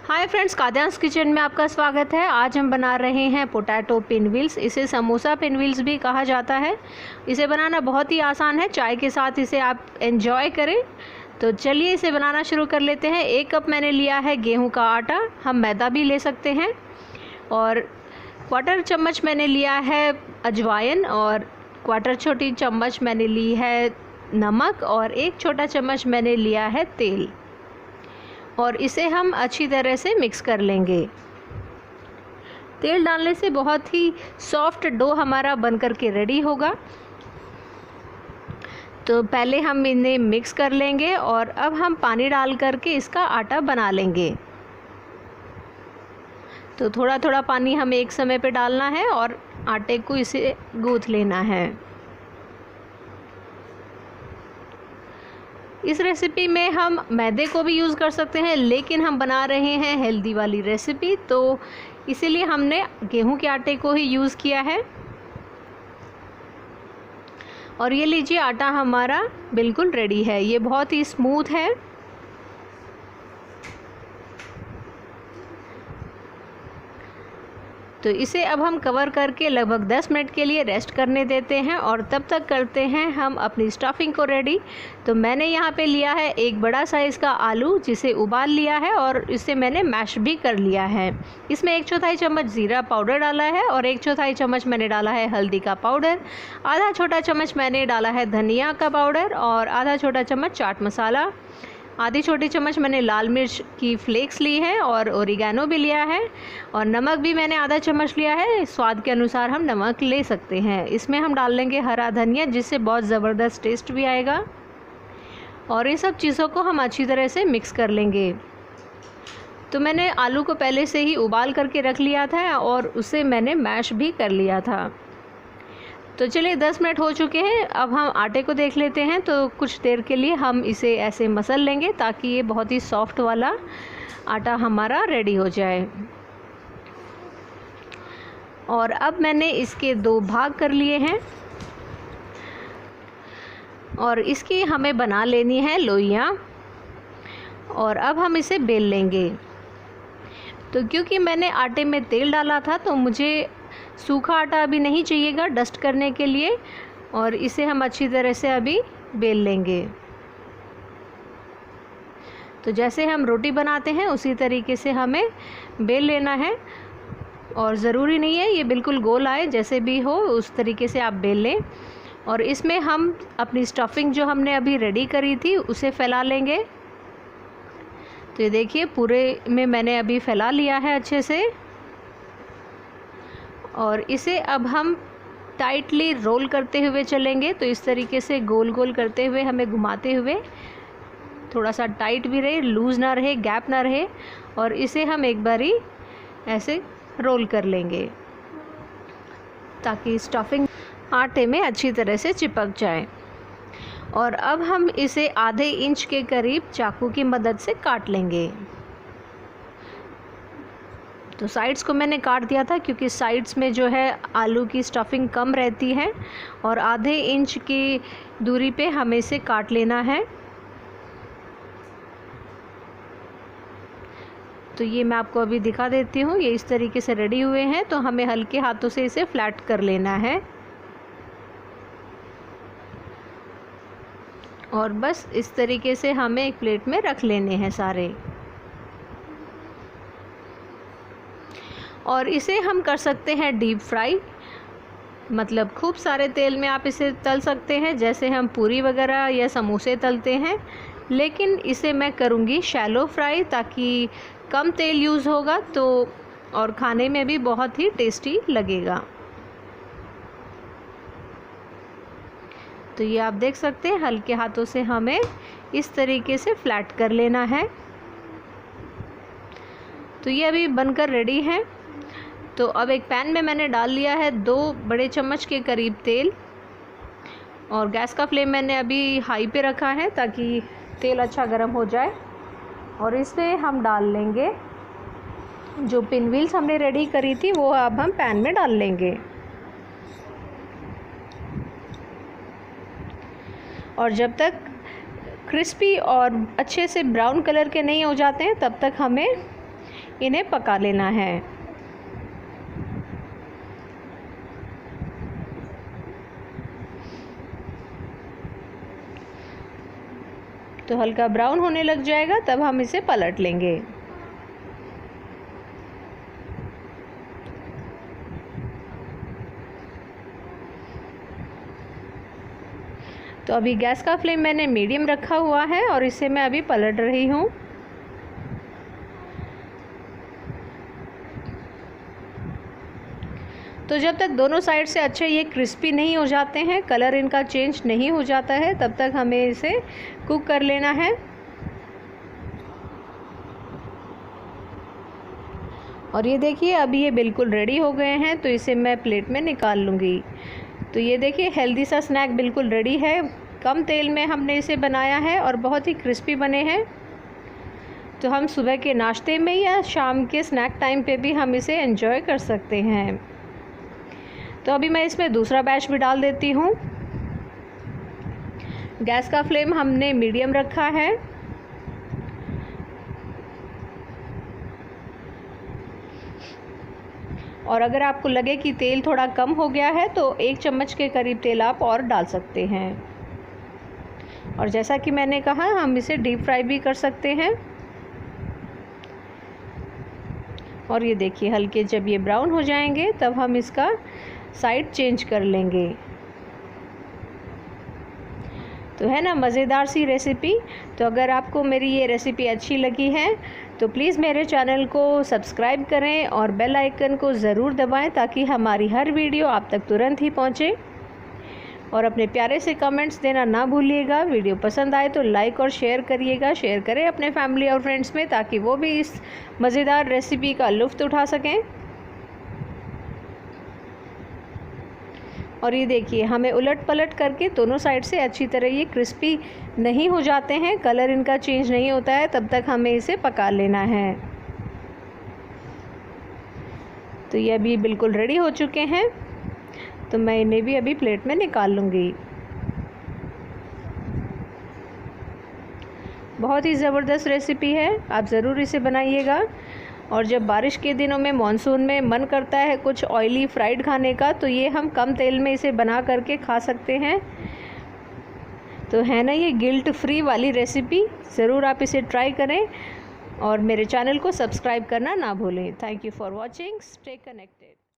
Hi friends, काद्यांश kitchen में आपका स्वागत है। आज हम बना रहे हैं पोटैटो पिनव्हील्स। इसे समोसा पिनव्हील्स भी कहा जाता है। इसे बनाना बहुत ही आसान है। चाय के साथ इसे आप एंजॉय करें। तो चलिए इसे बनाना शुरू कर लेते हैं। 1 कप मैंने लिया है गेहूं का आटा, हम मैदा भी ले सकते हैं। और 1/4 चम्मच मैंने लिया है अजवाइन, और 1/4 छोटी चम्मच मैंने ली है नमक, और 1 छोटा चम्मच मैंने लिया है तेल। और इसे हम अच्छी तरह से मिक्स कर लेंगे। तेल डालने से बहुत ही सॉफ्ट डो हमारा बनकर के रेडी होगा। तो पहले हम इन्हें मिक्स कर लेंगे और अब हम पानी डाल करके इसका आटा बना लेंगे। तो थोड़ा थोड़ा पानी हमें एक समय पे डालना है और आटे को इसे गूँथ लेना है। इस रेसिपी में हम मैदे को भी यूज़ कर सकते हैं, लेकिन हम बना रहे हैं हेल्दी वाली रेसिपी, तो इसीलिए हमने गेहूं के आटे को ही यूज़ किया है। और ये लीजिए, आटा हमारा बिल्कुल रेडी है। ये बहुत ही स्मूथ है। तो इसे अब हम कवर करके लगभग 10 मिनट के लिए रेस्ट करने देते हैं, और तब तक करते हैं हम अपनी स्टफिंग को रेडी। तो मैंने यहाँ पे लिया है एक बड़ा साइज़ का आलू, जिसे उबाल लिया है और इसे मैंने मैश भी कर लिया है। इसमें 1/4 चम्मच ज़ीरा पाउडर डाला है, और 1/4 चम्मच मैंने डाला है हल्दी का पाउडर, आधा छोटा चम्मच मैंने डाला है धनिया का पाउडर, और आधा छोटा चम्मच चाट मसाला, आधी छोटी चम्मच मैंने लाल मिर्च की फ्लेक्स ली है, और ओरिगैनो भी लिया है, और नमक भी मैंने आधा चम्मच लिया है। स्वाद के अनुसार हम नमक ले सकते हैं। इसमें हम डाल लेंगे हरा धनिया, जिससे बहुत ज़बरदस्त टेस्ट भी आएगा। और इन सब चीज़ों को हम अच्छी तरह से मिक्स कर लेंगे। तो मैंने आलू को पहले से ही उबाल करके रख लिया था, और उसे मैंने मैश भी कर लिया था। तो चलिए 10 मिनट हो चुके हैं। अब हम आटे को देख लेते हैं। तो कुछ देर के लिए हम इसे ऐसे मसल लेंगे, ताकि ये बहुत ही सॉफ्ट वाला आटा हमारा रेडी हो जाए। और अब मैंने इसके 2 भाग कर लिए हैं, और इसकी हमें बना लेनी है लोइयाँ। और अब हम इसे बेल लेंगे। तो क्योंकि मैंने आटे में तेल डाला था, तो मुझे सूखा आटा अभी नहीं चाहिएगा डस्ट करने के लिए, और इसे हम अच्छी तरह से अभी बेल लेंगे। तो जैसे हम रोटी बनाते हैं उसी तरीके से हमें बेल लेना है, और ज़रूरी नहीं है ये बिल्कुल गोल आए, जैसे भी हो उस तरीके से आप बेल लें। और इसमें हम अपनी स्टफिंग जो हमने अभी रेडी करी थी उसे फैला लेंगे। तो ये देखिए, पूरे में मैंने अभी फैला लिया है अच्छे से। और इसे अब हम टाइटली रोल करते हुए चलेंगे। तो इस तरीके से गोल गोल करते हुए हमें घुमाते हुए, थोड़ा सा टाइट भी रहे, लूज़ ना रहे, गैप ना रहे, और इसे हम एक बारी ऐसे रोल कर लेंगे, ताकि स्टफिंग आटे में अच्छी तरह से चिपक जाए। और अब हम इसे आधे इंच के करीब चाकू की मदद से काट लेंगे। तो साइड्स को मैंने काट दिया था, क्योंकि साइड्स में जो है आलू की स्टफिंग कम रहती है, और आधे इंच की दूरी पे हमें इसे काट लेना है। तो ये मैं आपको अभी दिखा देती हूँ। ये इस तरीके से रेडी हुए हैं। तो हमें हल्के हाथों से इसे फ्लैट कर लेना है, और बस इस तरीके से हमें एक प्लेट में रख लेने हैं सारे। और इसे हम कर सकते हैं डीप फ्राई, मतलब खूब सारे तेल में आप इसे तल सकते हैं, जैसे हम पूरी वगैरह या समोसे तलते हैं। लेकिन इसे मैं करूँगी शैलो फ्राई, ताकि कम तेल यूज़ होगा तो और खाने में भी बहुत ही टेस्टी लगेगा। तो ये आप देख सकते हैं, हल्के हाथों से हमें इस तरीके से फ्लैट कर लेना है। तो ये अभी बनकर रेडी है। तो अब एक पैन में मैंने डाल लिया है 2 बड़े चम्मच के करीब तेल, और गैस का फ्लेम मैंने अभी हाई पे रखा है, ताकि तेल अच्छा गर्म हो जाए। और इसमें हम डाल लेंगे जो पिनव्हील्स हमने रेडी करी थी, वो अब हम पैन में डाल लेंगे। और जब तक क्रिस्पी और अच्छे से ब्राउन कलर के नहीं हो जाते हैं, तब तक हमें इन्हें पका लेना है। तो हल्का ब्राउन होने लग जाएगा तब हम इसे पलट लेंगे। तो अभी गैस का फ्लेम मैंने मीडियम रखा हुआ है और इसे मैं अभी पलट रही हूँ। तो जब तक दोनों साइड से अच्छे ये क्रिस्पी नहीं हो जाते हैं, कलर इनका चेंज नहीं हो जाता है, तब तक हमें इसे कुक कर लेना है। और ये देखिए अभी ये बिल्कुल रेडी हो गए हैं, तो इसे मैं प्लेट में निकाल लूँगी। तो ये देखिए हेल्दी सा स्नैक बिल्कुल रेडी है। कम तेल में हमने इसे बनाया है और बहुत ही क्रिस्पी बने हैं। तो हम सुबह के नाश्ते में या शाम के स्नैक टाइम पे भी हम इसे एंजॉय कर सकते हैं। तो अभी मैं इसमें दूसरा बैच भी डाल देती हूँ। गैस का फ्लेम हमने मीडियम रखा है। और अगर आपको लगे कि तेल थोड़ा कम हो गया है तो 1 चम्मच के करीब तेल आप और डाल सकते हैं। और जैसा कि मैंने कहा हम इसे डीप फ्राई भी कर सकते हैं। और ये देखिए हल्के जब ये ब्राउन हो जाएंगे तब हम इसका साइड चेंज कर लेंगे। तो है ना मज़ेदार सी रेसिपी। तो अगर आपको मेरी ये रेसिपी अच्छी लगी है तो प्लीज़ मेरे चैनल को सब्सक्राइब करें और बेल आइकन को ज़रूर दबाएं ताकि हमारी हर वीडियो आप तक तुरंत ही पहुंचे। और अपने प्यारे से कमेंट्स देना ना भूलिएगा। वीडियो पसंद आए तो लाइक और शेयर करिएगा। शेयर करें अपने फैमिली और फ्रेंड्स में ताकि वो भी इस मज़ेदार रेसिपी का लुत्फ़ उठा सकें। और ये देखिए हमें उलट पलट करके दोनों साइड से अच्छी तरह ये क्रिस्पी नहीं हो जाते हैं, कलर इनका चेंज नहीं होता है, तब तक हमें इसे पका लेना है। तो ये अभी बिल्कुल रेडी हो चुके हैं। तो मैं इन्हें भी अभी प्लेट में निकाल लूँगी। बहुत ही ज़बरदस्त रेसिपी है, आप ज़रूर इसे बनाइएगा। और जब बारिश के दिनों में मानसून में मन करता है कुछ ऑयली फ्राइड खाने का, तो ये हम कम तेल में इसे बना करके खा सकते हैं। तो है ना ये गिल्ट फ्री वाली रेसिपी, ज़रूर आप इसे ट्राई करें और मेरे चैनल को सब्सक्राइब करना ना भूलें। Thank you for watching, stay connected.